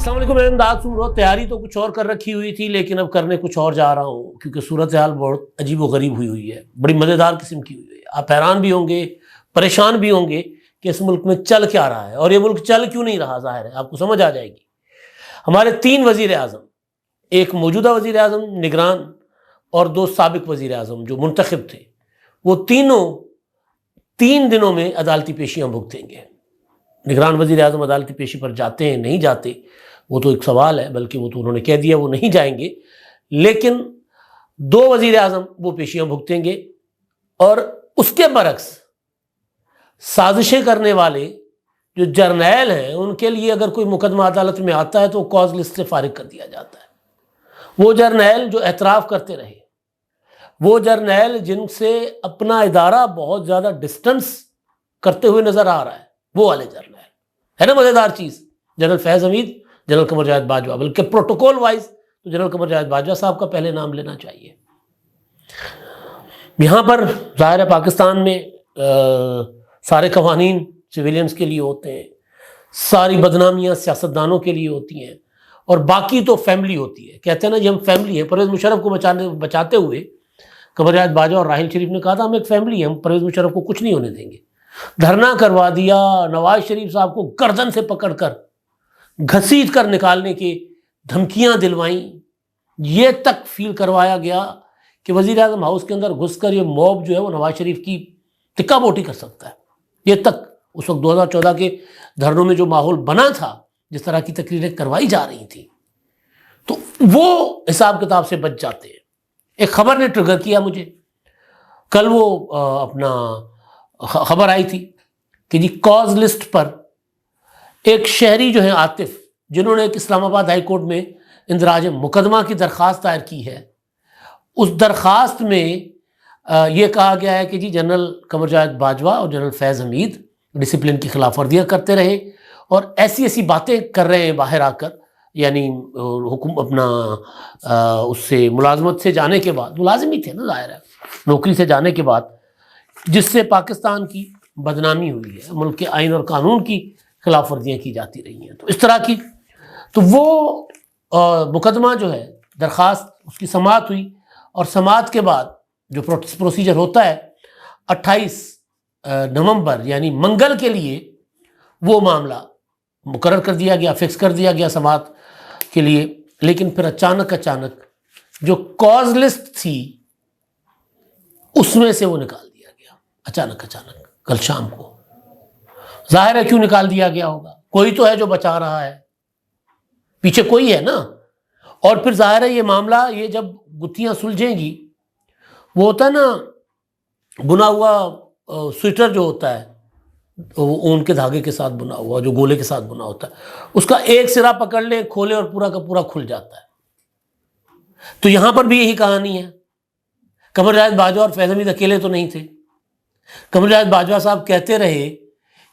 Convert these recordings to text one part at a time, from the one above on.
السلام علیکم، میں امداد سن تیاری تو کچھ اور کر رکھی ہوئی تھی لیکن اب کرنے کچھ اور جا رہا ہوں کیونکہ صورتحال بہت عجیب و غریب ہوئی ہے، بڑی مزیدار قسم کی ہوئی ہے۔ آپ حیران بھی ہوں گے، پریشان بھی ہوں گے کہ اس ملک میں چل کیا رہا ہے اور یہ ملک چل کیوں نہیں رہا۔ ظاہر ہے آپ کو سمجھ آ جائے گی۔ ہمارے 3 وزیر اعظم، ایک موجودہ وزیر اعظم نگران اور 2 سابق وزیر اعظم جو منتخب تھے، وہ تینوں 3 دنوں میں عدالتی پیشیاں بھگتیں گے۔ نگران وزیر اعظم عدالتی پیشی پر جاتے ہیں نہیں جاتے وہ تو ایک سوال ہے، بلکہ وہ تو انہوں نے کہہ دیا وہ نہیں جائیں گے، لیکن 2 وزیر اعظم وہ پیشیاں بھگتیں گے۔ اور اس کے برعکس سازشیں کرنے والے جو جرنیل ہیں ان کے لیے اگر کوئی مقدمہ عدالت میں آتا ہے تو وہ کاز لسٹ سے فارغ کر دیا جاتا ہے۔ وہ جرنیل جو اعتراف کرتے رہے، وہ جرنیل جن سے اپنا ادارہ بہت زیادہ ڈسٹنس کرتے ہوئے نظر آ رہا ہے، وہ والے جرنیل ہے نا مزیدار چیز۔ جنرل فیض حمید، جنرل قمر جاوید باجوہ، بلکہ پروٹوکول وائز تو جنرل قمر جاوید باجوہ صاحب کا پہلے نام لینا چاہیے۔ یہاں پر ظاہر ہے پاکستان میں سارے قوانین سویلینز کے لیے ہوتے ہیں، ساری بدنامیاں سیاستدانوں کے لیے ہوتی ہیں، اور باقی تو فیملی ہوتی ہے۔ کہتے ہیں نا جی ہم فیملی ہیں۔ پرویز مشرف کو بچاتے ہوئے قمر جاوید باجوہ اور راحیل شریف نے کہا تھا ہم ایک فیملی ہیں، ہم پرویز مشرف کو کچھ نہیں ہونے دیں گے۔ دھرنا کروا دیا، نواز شریف صاحب کو گردن سے پکڑ کر گھسیٹ کر نکالنے کی دھمکیاں دلوائیں، یہ تک فیل کروایا گیا کہ وزیر اعظم ہاؤس کے اندر گھس کر یہ موب جو ہے وہ نواز شریف کی ٹکا بوٹی کر سکتا ہے۔ یہ تک اس وقت 2014 کے دھرنوں میں جو ماحول بنا تھا، جس طرح کی تقریریں کروائی جا رہی تھیں، تو وہ حساب کتاب سے بچ جاتے ہیں۔ ایک خبر نے ٹریگر کیا مجھے، کل وہ اپنا خبر آئی تھی کہ جی کاز لسٹ پر ایک شہری جو ہیں عاطف، جنہوں نے ایک اسلام آباد ہائی کورٹ میں اندراج مقدمہ کی درخواست دائر کی ہے، اس درخواست میں یہ کہا گیا ہے کہ جی جنرل قمر جاوید باجوہ اور جنرل فیض حمید ڈسپلن کی خلاف ورزیاں کرتے رہے اور ایسی ایسی باتیں کر رہے ہیں باہر آ کر، یعنی اپنا اس سے ملازمت سے جانے کے بعد، ملازم ہی تھے نا ظاہر ہے، نوکری سے جانے کے بعد، جس سے پاکستان کی بدنامی ہوئی ہے، ملک کے آئین اور قانون کی خلاف ورزیاں کی جاتی رہی ہیں، تو اس طرح کی۔ تو وہ مقدمہ جو ہے، درخواست، اس کی سماعت ہوئی، اور سماعت کے بعد جو پروسیجر ہوتا ہے 28 نومبر یعنی منگل کے لیے وہ معاملہ مقرر کر دیا گیا، فکس کر دیا گیا سماعت کے لیے۔ لیکن پھر اچانک جو کاز لسٹ تھی اس میں سے وہ نکال دیا گیا، اچانک کل شام کو۔ ظاہر ہے کیوں نکال دیا گیا ہوگا، کوئی تو ہے جو بچا رہا ہے، پیچھے کوئی ہے نا۔ اور پھر ظاہر ہے یہ معاملہ، یہ جب گتھیاں سلجھیں گی، وہ ہوتا ہے نا بنا ہوا سویٹر جو ہوتا ہے، اون کے دھاگے کے ساتھ بنا ہوا، جو گولے کے ساتھ بنا ہوتا ہے، اس کا ایک سرا پکڑ لیں، کھولے اور پورا کا پورا کھل جاتا ہے۔ تو یہاں پر بھی یہی کہانی ہے۔ قمر جاوید باجوہ اور فیض حمید اکیلے تو نہیں تھے۔ قمر جاوید باجوہ صاحب کہتے رہے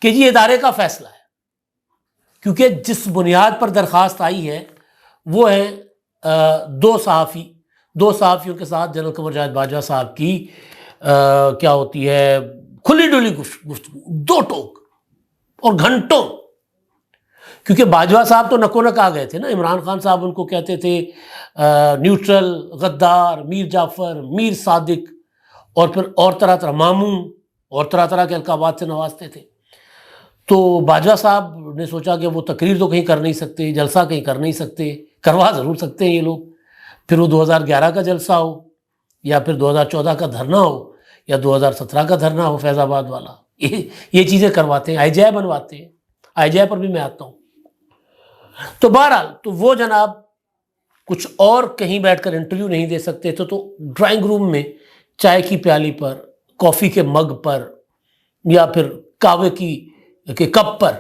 کہ جی ادارے کا فیصلہ ہے، کیونکہ جس بنیاد پر درخواست آئی ہے وہ ہے 2 صحافیوں کے ساتھ جنرل قمر جاوید باجوہ صاحب کی کیا ہوتی ہے، کھلی ڈلی گفتگو، 2 ٹوک اور گھنٹوں۔ کیونکہ باجوہ صاحب تو نکو نک آ گئے تھے نا، عمران خان صاحب ان کو کہتے تھے نیوٹرل، غدار، میر جعفر، میر صادق، اور پھر اور طرح ماموں اور طرح کے القابات سے نوازتے تھے۔ تو باجوہ صاحب نے سوچا کہ وہ تقریر تو کہیں کر نہیں سکتے، جلسہ کہیں کر نہیں سکتے، کروا ضرور سکتے ہیں یہ لوگ، پھر وہ 2011 کا جلسہ ہو یا پھر 2014 کا دھرنا ہو یا 2017 کا دھرنا ہو فیض آباد والا، یہ چیزیں کرواتے ہیں، آئی جے آئی بنواتے ہیں۔ آئی جے آئی پر بھی میں آتا ہوں۔ تو بہرحال تو وہ جناب کچھ اور کہیں بیٹھ کر انٹرویو نہیں دے سکتے تھے، تو ڈرائنگ روم میں چائے کی پیالی پر، کافی کے مگ پر، یا پھر قہوے کے کپ پر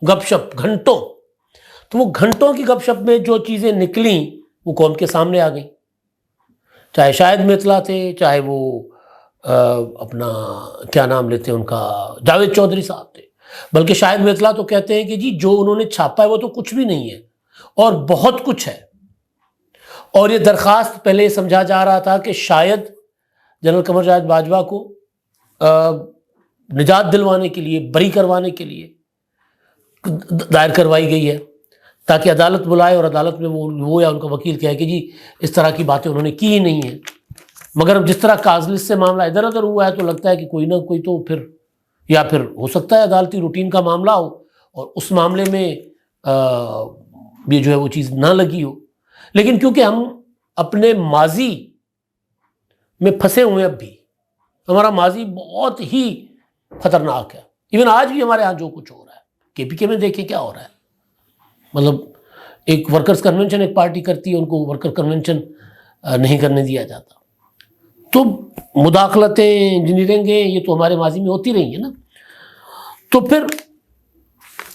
گپ شپ گھنٹوں۔ تو وہ گھنٹوں کی گپ شپ میں جو چیزیں نکلیں وہ قوم کے سامنے آ گئیں، چاہے شاہد میتلا تھے، چاہے وہ اپنا کیا نام لیتے ہیں ان کا، جاوید چودھری صاحب تھے۔ بلکہ شاہد میتلا تو کہتے ہیں کہ جی جو انہوں نے چھاپا ہے وہ تو کچھ بھی نہیں ہے اور بہت کچھ ہے، اور یہ درخواست پہلے سمجھا جا رہا تھا کہ شاید جنرل قمر جاوید باجوہ کو نجات دلوانے کے لیے، بری کروانے کے لیے دائر کروائی گئی ہے، تاکہ عدالت بلائے اور عدالت میں وہ یا ان کا وکیل کہے کہ جی اس طرح کی باتیں انہوں نے کی ہی نہیں ہیں. مگر اب جس طرح کاز لسٹ سے معاملہ ادھر ادھر ہوا ہے تو لگتا ہے کہ کوئی نہ کوئی تو پھر یا پھر ہو سکتا ہے عدالتی روٹین کا معاملہ ہو اور اس معاملے میں یہ جو ہے وہ چیز نہ لگی ہو. لیکن کیونکہ ہم اپنے ماضی میں پھنسے ہوئے ہیں، اب بھی ہمارا ماضی بہت ہی خطرناک ہے. ایون آج بھی ہمارے ہاں جو کچھ ہو رہا ہے، کے پی کے میں دیکھیں کیا ہو رہا ہے. مطلب ایک ورکرز کنونشن ایک پارٹی کرتی ہے، ان کو ورکر کنونشن نہیں کرنے دیا جاتا. تو مداخلتیں، انجینئرنگیں یہ تو ہمارے ماضی میں ہوتی رہی ہیں نا. تو پھر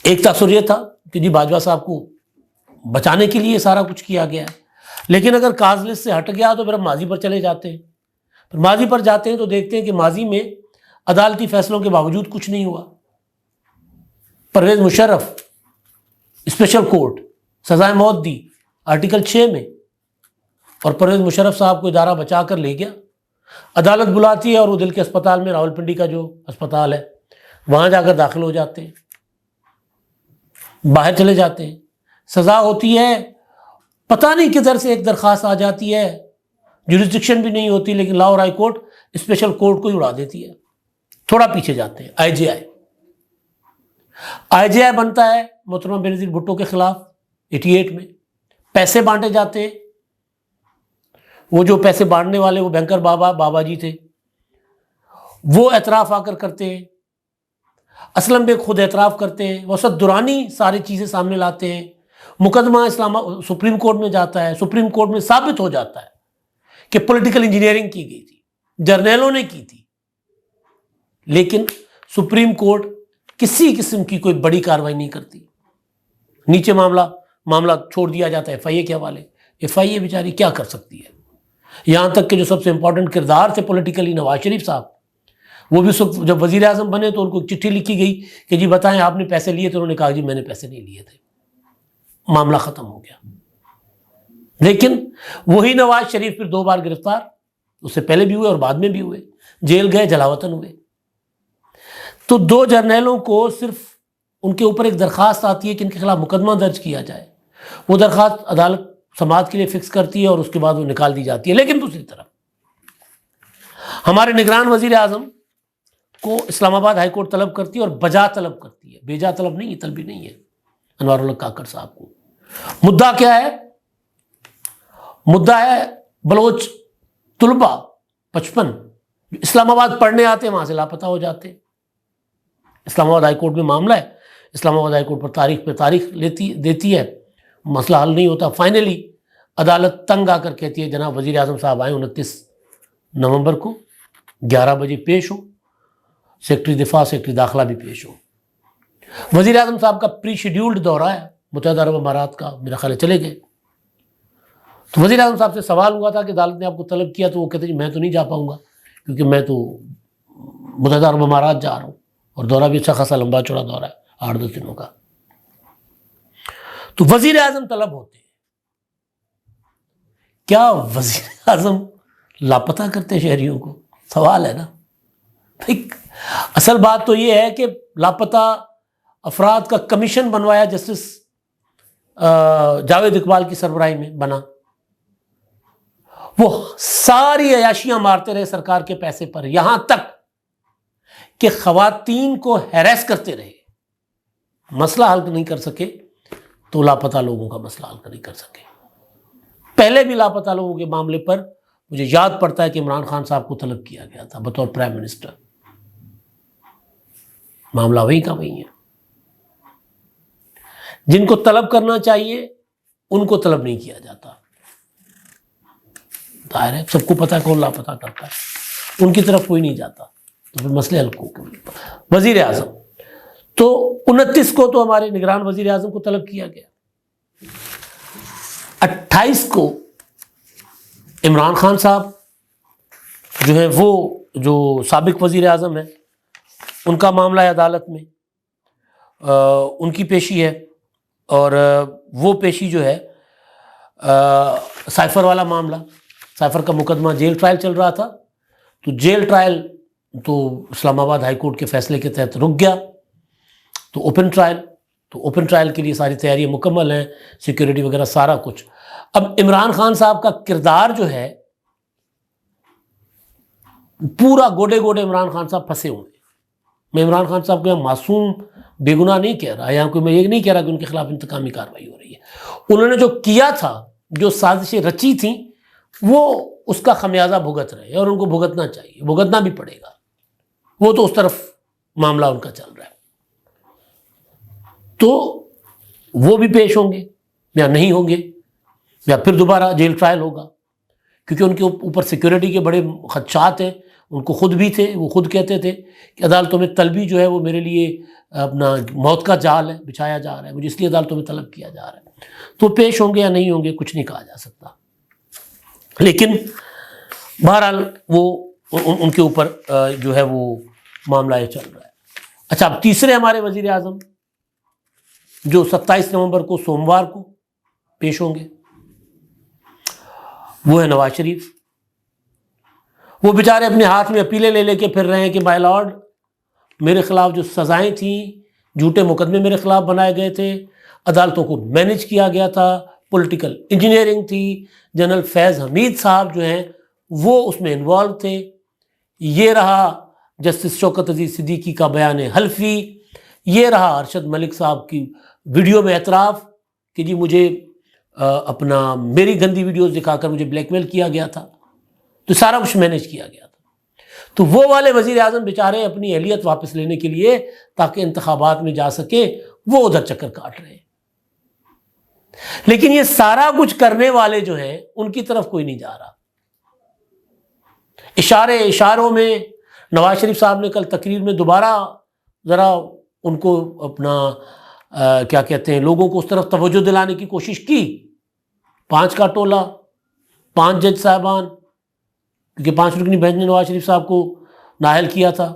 ایک تاثر یہ تھا کہ جی باجوہ صاحب کو بچانے کے لیے سارا کچھ کیا گیا ہے. لیکن اگر کاز لسٹ سے ہٹ گیا تو پھر ہم ماضی پر چلے جاتے ہیں. پھر ماضی پر جاتے ہیں تو دیکھتے ہیں کہ ماضی میں عدالتی فیصلوں کے باوجود کچھ نہیں ہوا. پرویز مشرف اسپیشل کورٹ سزائے موت دی آرٹیکل 6 میں، اور پرویز مشرف صاحب کو ادارہ بچا کر لے گیا. عدالت بلاتی ہے اور وہ دل کے اسپتال میں، راولپنڈی کا جو اسپتال ہے وہاں جا کر داخل ہو جاتے ہیں، باہر چلے جاتے ہیں. سزا ہوتی ہے، پتہ نہیں کدھر سے ایک درخواست آ جاتی ہے، جورسڈکشن بھی نہیں ہوتی، لیکن Lahore high court special court کو ہی اڑا دیتی ہے. تھوڑا پیچھے جاتے ہیں، آئی جے آئی بنتا ہے محترمہ بینظیر بھٹو کے خلاف 88 میں. پیسے بانٹے جاتے ہیں. وہ جو پیسے بانٹنے والے وہ بینکر بابا جی تھے، وہ اعتراف آ کر کرتے ہیں. اسلم بیگ خود اعتراف کرتے ہیں. وسط درانی ساری چیزیں سامنے لاتے ہیں. مقدمہ سپریم کورٹ میں جاتا ہے. سپریم کورٹ میں ثابت ہو جاتا ہے کہ پولیٹیکل انجینئرنگ کی گئی تھی، جرنیلوں نے کی تھی. لیکن سپریم کورٹ کسی قسم کی کوئی بڑی کارروائی نہیں کرتی. نیچے معاملہ چھوڑ دیا جاتا ہے ایف آئی اے کے حوالے. ایف آئی اے بیچاری کیا کر سکتی ہے؟ یہاں تک کہ جو سب سے امپورٹنٹ کردار تھے پولیٹیکلی، نواز شریف صاحب، وہ بھی جب وزیر اعظم بنے تو ان کو ایک چٹھی لکھی گئی کہ جی بتائیں آپ نے پیسے لیے تھے. انہوں نے کہا جی میں نے پیسے نہیں لیے تھے. معاملہ ختم ہو گیا. لیکن وہی نواز شریف پھر 2 بار گرفتار، اس سے پہلے بھی ہوئے اور بعد میں بھی ہوئے، جیل گئے، جلاوطن ہوئے. تو 2 جرنیلوں کو صرف ان کے اوپر ایک درخواست آتی ہے کہ ان کے خلاف مقدمہ درج کیا جائے. وہ درخواست عدالت سماعت کے لیے فکس کرتی ہے اور اس کے بعد وہ نکال دی جاتی ہے. لیکن دوسری طرف ہمارے نگران وزیر اعظم کو اسلام آباد ہائی کورٹ طلب کرتی ہے اور بجا طلب کرتی ہے، بیجا طلب نہیں، طلبی نہیں ہے انوار الحق کاکڑ صاحب کو. مدعا کیا ہے؟ مدعا ہے بلوچ طلبہ 55 اسلام آباد پڑھنے آتے ہیں، وہاں سے لاپتہ ہو جاتے ہیں. اسلام آباد ہائی کورٹ میں معاملہ ہے. اسلام آباد ہائی کورٹ پر تاریخ دیتی ہے، مسئلہ حل نہیں ہوتا. فائنلی عدالت تنگ آ کر کہتی ہے جناب وزیر اعظم صاحب آئیں 29 نومبر کو 11 بجے پیش ہو. سیکرٹری دفاع، سیکرٹری داخلہ بھی پیش ہو. وزیر اعظم صاحب کا پری شیڈیولڈ دورہ ہے متحدہ عرب امارات کا، میرا خیال ہے چلے گئے. تو وزیر اعظم صاحب سے سوال ہوا تھا کہ عدالت نے آپ کو طلب کیا، تو وہ کہتے ہیں میں تو نہیں جا پاؤں گا کیونکہ میں تو متحدہ عرب امارات جا رہا ہوں اور دورہ بھی اچھا خاصا لمبا چوڑا دورہ ہے 8-10 دنوں کا. تو وزیر اعظم طلب ہوتے ہیں. کیا وزیر اعظم لاپتہ کرتے شہریوں کو؟ سوال ہے نا. اصل بات تو یہ ہے کہ لاپتہ افراد کا کمیشن بنوایا جسٹس جاوید اقبال کی سربراہی میں بنا. وہ ساری عیاشیاں مارتے رہے سرکار کے پیسے پر، یہاں تک کہ خواتین کو ہیریس کرتے رہے. مسئلہ حل نہیں کر سکے تو لاپتہ لوگوں کا مسئلہ حل نہیں کر سکے. پہلے بھی لاپتہ لوگوں کے معاملے پر مجھے یاد پڑتا ہے کہ عمران خان صاحب کو طلب کیا گیا تھا بطور پرائم منسٹر. معاملہ وہی کا وہی ہے. جن کو طلب کرنا چاہیے ان کو طلب نہیں کیا جاتا. ظاہر ہے سب کو پتہ ہے کون لاپتہ کرتا ہے، ان کی طرف کوئی نہیں جاتا. تو پھر مسئلے حل کو وزیر اعظم تو 29 کو تو ہمارے نگران وزیر اعظم کو طلب کیا گیا. 28 کو عمران خان صاحب جو ہے وہ جو سابق وزیر اعظم ہیں ان کا معاملہ ہے عدالت میں، ان کی پیشی ہے. اور وہ پیشی جو ہے سائفر والا معاملہ، سائفر کا مقدمہ جیل ٹرائل چل رہا تھا. تو جیل ٹرائل تو اسلام آباد ہائی کورٹ کے فیصلے کے تحت رک گیا، تو اوپن ٹرائل. تو اوپن ٹرائل کے لیے ساری تیاریاں مکمل ہیں، سیکیورٹی وغیرہ سارا کچھ۔ اب عمران خان صاحب کا کردار جو ہے پورا گوڑے گوڑے عمران خان صاحب پھنسے ہوئے ہیں۔ میں عمران خان صاحب کو یہاں معصوم بے گناہ نہیں کہہ رہا، یہاں کوئی میں یہ نہیں کہہ رہا کہ ان کے خلاف انتقامی کارروائی ہو رہی ہے۔ انہوں نے جو کیا تھا، جو سازشیں رچی تھیں، وہ اس کا خمیازہ بھگت رہے اور ان کو بھگتنا چاہیے، بھگتنا بھی پڑے گا۔ وہ تو اس طرف معاملہ ان کا چل رہا ہے، تو وہ بھی پیش ہوں گے یا نہیں ہوں گے، یا پھر دوبارہ جیل ٹرائل ہوگا، کیونکہ ان کے اوپر سیکیورٹی کے بڑے خدشات ہیں۔ ان کو خود بھی تھے، وہ خود کہتے تھے کہ عدالتوں میں طلبی جو ہے وہ میرے لیے اپنا موت کا جال ہے، بچھایا جا رہا ہے، مجھے اس لیے عدالتوں میں طلب کیا جا رہا ہے۔ تو پیش ہوں گے یا نہیں ہوں گے کچھ نہیں کہا جا سکتا، لیکن بہرحال وہ ان کے اوپر جو ہے وہ معاملہ یہ چل رہا ہے۔ اچھا، اب تیسرے ہمارے وزیر اعظم جو 27 نومبر کو سوموار کو پیش ہوں گے، وہ ہے نواز شریف۔ وہ بیچارے اپنے ہاتھ میں اپیلیں لے لے کے پھر رہے ہیں کہ مائی لارڈ، میرے خلاف جو سزائیں تھیں، جھوٹے مقدمے میرے خلاف بنائے گئے تھے، عدالتوں کو مینج کیا گیا تھا، پولیٹیکل انجینئرنگ تھی، جنرل فیض حمید صاحب جو ہیں وہ اس میں انوالو تھے، یہ رہا جسٹس شوکت عزیز صدیقی کا بیان حلفی، یہ رہا ارشد ملک صاحب کی ویڈیو میں اعتراف کہ جی مجھے اپنا میری گندی ویڈیوز دکھا کر مجھے بلیک میل کیا گیا تھا، تو سارا کچھ مینج کیا گیا تھا۔ تو وہ والے وزیر اعظم بیچارے اپنی اہلیت واپس لینے کے لیے تاکہ انتخابات میں جا سکے، وہ ادھر چکر کاٹ رہے ہیں۔ لیکن یہ سارا کچھ کرنے والے جو ہیں ان کی طرف کوئی نہیں جا رہا۔ اشاروں میں نواز شریف صاحب نے کل تقریر میں دوبارہ ذرا ان کو اپنا کیا کہتے ہیں، لوگوں کو اس طرف توجہ دلانے کی کوشش کی۔ 5 کا ٹولہ، 5 جج صاحبان، کیونکہ 5 رکنی بینچ نے نواز شریف صاحب کو نااہل کیا تھا۔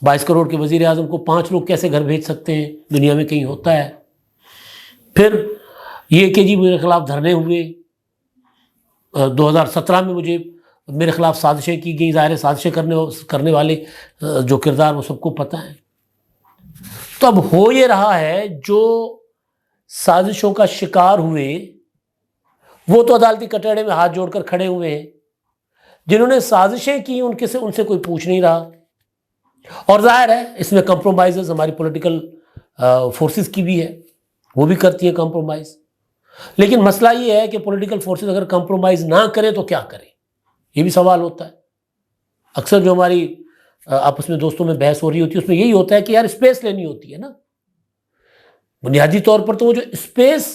22 کروڑ کے وزیر اعظم کو 5 لوگ کیسے گھر بھیج سکتے ہیں؟ دنیا میں کہیں ہوتا ہے؟ پھر یہ کہ جی میرے خلاف دھرنے ہوئے، 2017 میں میرے خلاف سازشیں کی گئی، ظاہر سازشیں کرنے والے جو کردار وہ سب کو پتہ ہے۔ تو اب ہو یہ رہا ہے جو سازشوں کا شکار ہوئے وہ تو عدالتی کٹہرے میں ہاتھ جوڑ کر کھڑے ہوئے ہیں، جنہوں نے سازشیں کی ان سے کوئی پوچھ نہیں رہا۔ اور ظاہر ہے اس میں کمپرومائزز ہماری پولیٹیکل فورسز کی بھی ہے، وہ بھی کرتی ہیں کمپرومائز۔ لیکن مسئلہ یہ ہے کہ پولیٹیکل فورسز اگر کمپرومائز نہ کریں تو کیا کریں، یہ بھی سوال ہوتا ہے۔ اکثر جو ہماری آپس میں دوستوں میں بحث ہو رہی ہوتی ہے اس میں یہی ہوتا ہے کہ یار اسپیس لینی ہوتی ہے نا۔ بنیادی طور پر تو وہ جو اسپیس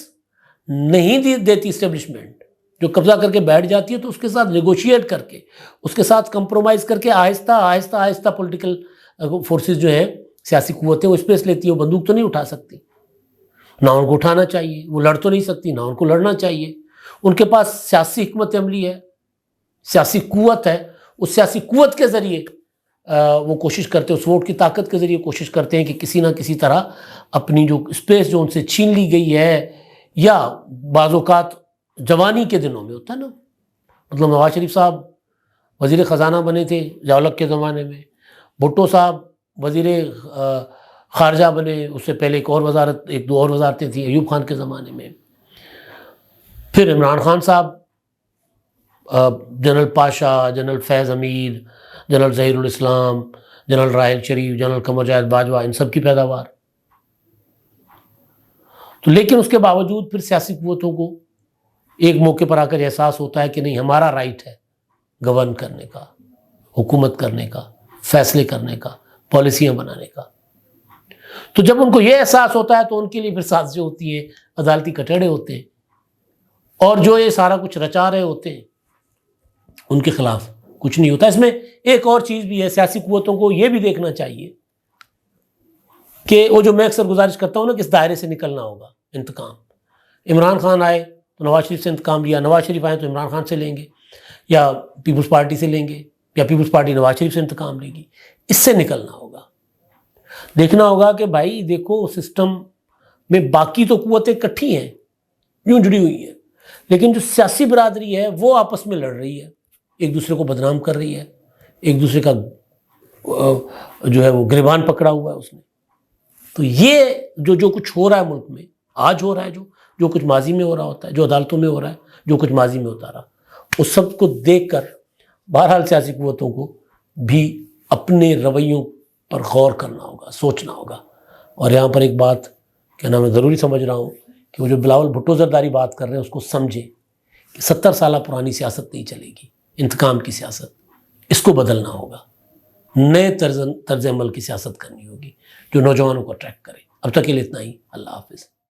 نہیں دیتی اسٹیبلشمنٹ، جو قبضہ کر کے بیٹھ جاتی ہے، تو اس کے ساتھ نیگوشیٹ کر کے، اس کے ساتھ کمپرومائز کر کے آہستہ پولیٹیکل فورسز جو ہیں، سیاسی قوتیں، وہ اسپیس لیتی ہیں۔ وہ بندوق تو نہیں اٹھا سکتی، نہ ان کو اٹھانا چاہیے، وہ لڑ تو نہیں سکتی، نہ ان کو لڑنا چاہیے۔ ان کے پاس سیاسی حکمت عملی ہے، سیاسی قوت ہے، اس سیاسی قوت کے ذریعے وہ کوشش کرتے ہیں، اس ووٹ کی طاقت کے ذریعے کوشش کرتے ہیں کہ کسی نہ کسی طرح اپنی جو اسپیس جو ان سے چھین لی گئی ہے، یا بعض اوقات جوانی کے دنوں میں ہوتا ہے نا، مطلب نواز شریف صاحب وزیر خزانہ بنے تھے جاولک کے زمانے میں، بھٹو صاحب وزیر خارجہ بنے، اس سے پہلے ایک دو اور وزارتیں تھیں ایوب خان کے زمانے میں، پھر عمران خان صاحب، جنرل پاشا، جنرل فیض حمید، جنرل ظہیر الاسلام، جنرل راحل شریف، جنرل قمر جاوید باجوہ، ان سب کی پیداوار۔ تو لیکن اس کے باوجود پھر سیاسی قوتوں کو ایک موقع پر آ کر احساس ہوتا ہے کہ نہیں، ہمارا رائٹ ہے گورن کرنے کا، حکومت کرنے کا، فیصلے کرنے کا، پالیسیاں بنانے کا۔ تو جب ان کو یہ احساس ہوتا ہے تو ان کے لیے پھر سازشیں ہوتی ہیں، عدالتی کٹہرے ہوتے ہیں، اور جو یہ سارا کچھ رچا رہے ہوتے ہیں ان کے خلاف کچھ نہیں ہوتا۔ اس میں ایک اور چیز بھی ہے، سیاسی قوتوں کو یہ بھی دیکھنا چاہیے کہ وہ جو میں اکثر گزارش کرتا ہوں نا کہ اس دائرے سے نکلنا ہوگا انتقام۔ عمران خان آئے تو نواز شریف سے انتقام لیا، نواز شریف آئے تو عمران خان سے لیں گے، یا پیپلز پارٹی سے لیں گے، یا پیپلز پارٹی نواز شریف سے انتقام لے گی۔ اس سے نکلنا ہوگا، دیکھنا ہوگا کہ بھائی دیکھو سسٹم میں باقی تو قوتیں اکٹھی ہیں، یوں جڑی ہوئی ہیں، لیکن جو سیاسی برادری ہے وہ آپس میں لڑ رہی ہے، ایک دوسرے کو بدنام کر رہی ہے، ایک دوسرے کا جو ہے وہ گریبان پکڑا ہوا ہے اس نے۔ تو یہ جو کچھ ہو رہا ہے ملک میں آج ہو رہا ہے، جو کچھ ماضی میں ہو رہا ہوتا ہے، جو عدالتوں میں ہو رہا ہے، جو کچھ ماضی میں ہوتا رہا، اس سب کو دیکھ کر بہرحال سیاسی قوتوں کو بھی اپنے رویوں پر غور کرنا ہوگا، سوچنا ہوگا۔ اور یہاں پر ایک بات کہنا میں ضروری سمجھ رہا ہوں کہ وہ جو بلاول بھٹو زرداری بات کر رہے ہیں اس کو سمجھیں کہ 70 سالہ پرانی سیاست نہیں چلے گی، انتقام کی سیاست، اس کو بدلنا ہوگا، نئے طرز عمل کی سیاست کرنی ہوگی جو نوجوانوں کو اٹریکٹ کرے۔ اب تک کے لیے اتنا ہی، اللہ حافظ۔